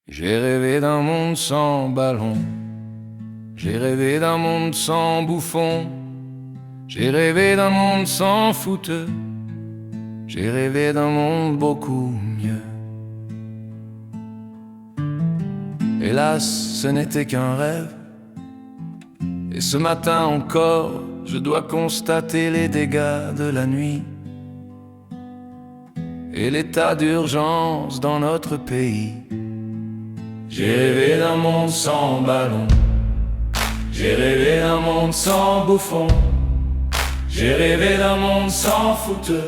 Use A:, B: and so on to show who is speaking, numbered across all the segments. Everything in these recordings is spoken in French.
A: J'ai rêvé d'un monde sans ballon, j'ai rêvé d'un monde sans bouffon, j'ai rêvé d'un monde sans footeux, j'ai rêvé d'un monde beaucoup mieux. Hélas, ce n'était qu'un rêve, et ce matin encore, je dois constater les dégâts de la nuit et l'état d'urgence dans notre pays. J'ai rêvé d'un monde sans ballon, j'ai rêvé d'un monde sans bouffon, j'ai rêvé d'un monde sans footeux,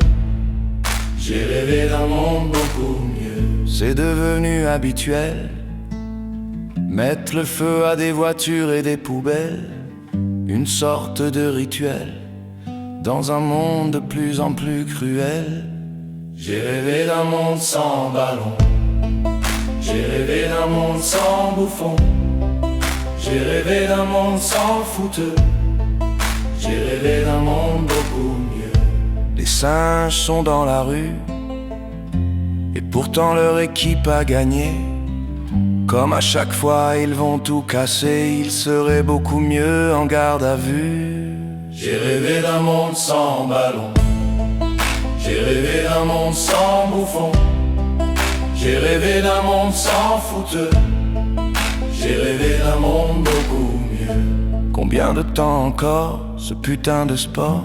A: j'ai rêvé d'un monde beaucoup mieux. C'est devenu habituel, mettre le feu à des voitures et des poubelles, une sorte de rituel, dans un monde de plus en plus cruel. J'ai rêvé d'un monde sans ballon, j'ai rêvé d'un monde sans bouffon, j'ai rêvé d'un monde sans footeux, j'ai rêvé d'un monde beaucoup mieux. Les singes sont dans la rue, et pourtant leur équipe a gagné. Comme à chaque fois ils vont tout casser, ils seraient beaucoup mieux en garde à vue. J'ai rêvé d'un monde sans ballon, j'ai rêvé d'un monde sans bouffon, j'ai rêvé d'un monde sans footeux, j'ai rêvé d'un monde beaucoup mieux. Combien de temps encore ce putain de sport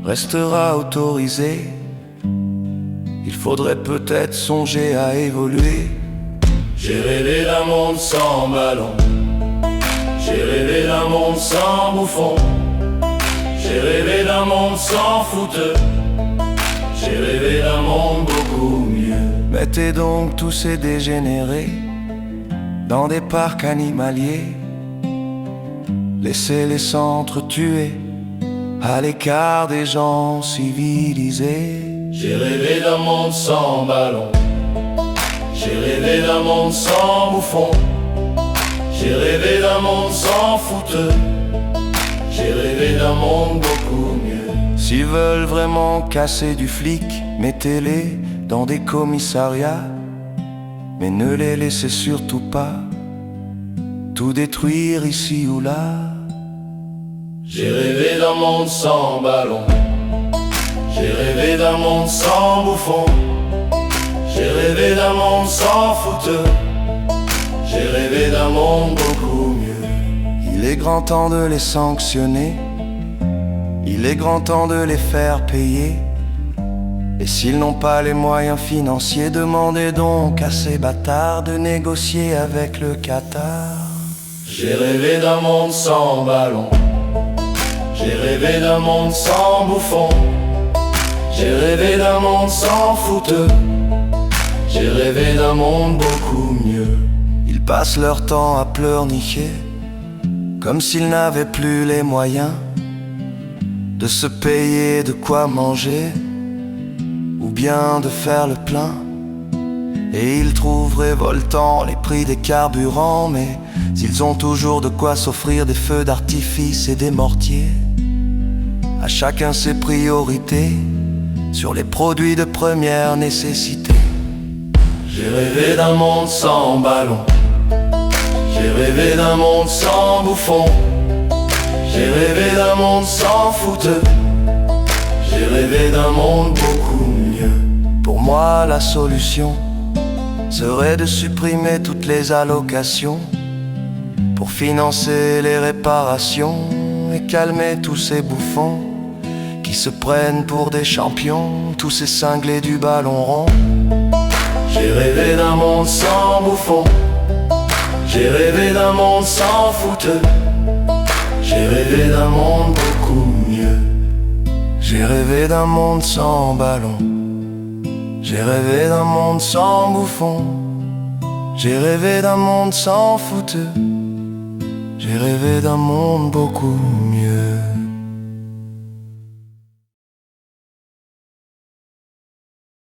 A: restera autorisé? Il faudrait peut-être songer à évoluer. J'ai rêvé d'un monde sans ballon, j'ai rêvé d'un monde sans bouffon, j'ai rêvé d'un monde sans footeux, j'ai rêvé d'un monde beaucoup mieux. Mettez donc tous ces dégénérés dans des parcs animaliers, laissez-les s'entretuer à l'écart des gens civilisés. J'ai rêvé d'un monde sans ballon, j'ai rêvé d'un monde sans bouffon, j'ai rêvé d'un monde sans fouteux, j'ai rêvé d'un monde beaucoup mieux. S'ils veulent vraiment casser du flic, mettez-les dans des commissariats, mais ne les laissez surtout pas tout détruire ici ou là. J'ai rêvé d'un monde sans ballon, j'ai rêvé d'un monde sans bouffon, j'ai rêvé d'un monde sans fouteux, j'ai rêvé d'un monde beaucoup mieux. Il est grand temps de les sanctionner, il est grand temps de les faire payer. Et s'ils n'ont pas les moyens financiers, demandez donc à ces bâtards de négocier avec le Qatar. J'ai rêvé d'un monde sans ballon, j'ai rêvé d'un monde sans bouffon, j'ai rêvé d'un monde sans fouteux, j'ai rêvé d'un monde beaucoup mieux. Ils passent leur temps à pleurnicher, comme s'ils n'avaient plus les moyens de se payer de quoi manger, ou bien de faire le plein. Et ils trouvent révoltant les prix des carburants, mais ils ont toujours de quoi s'offrir des feux d'artifice et des mortiers. À chacun ses priorités sur les produits de première nécessité. J'ai rêvé d'un monde sans ballon, j'ai rêvé d'un monde sans bouffon, j'ai rêvé d'un monde sans fouteux, j'ai rêvé d'un monde beaucoup mieux. Pour moi la solution serait de supprimer toutes les allocations pour financer les réparations et calmer tous ces bouffons qui se prennent pour des champions, tous ces cinglés du ballon rond. J'ai rêvé d'un monde sans bouffon, j'ai rêvé d'un monde sans fouteux, j'ai rêvé d'un monde beaucoup mieux. J'ai rêvé d'un monde sans ballon, j'ai rêvé d'un monde sans bouffon, j'ai rêvé d'un monde sans fouteux, j'ai rêvé d'un monde beaucoup mieux.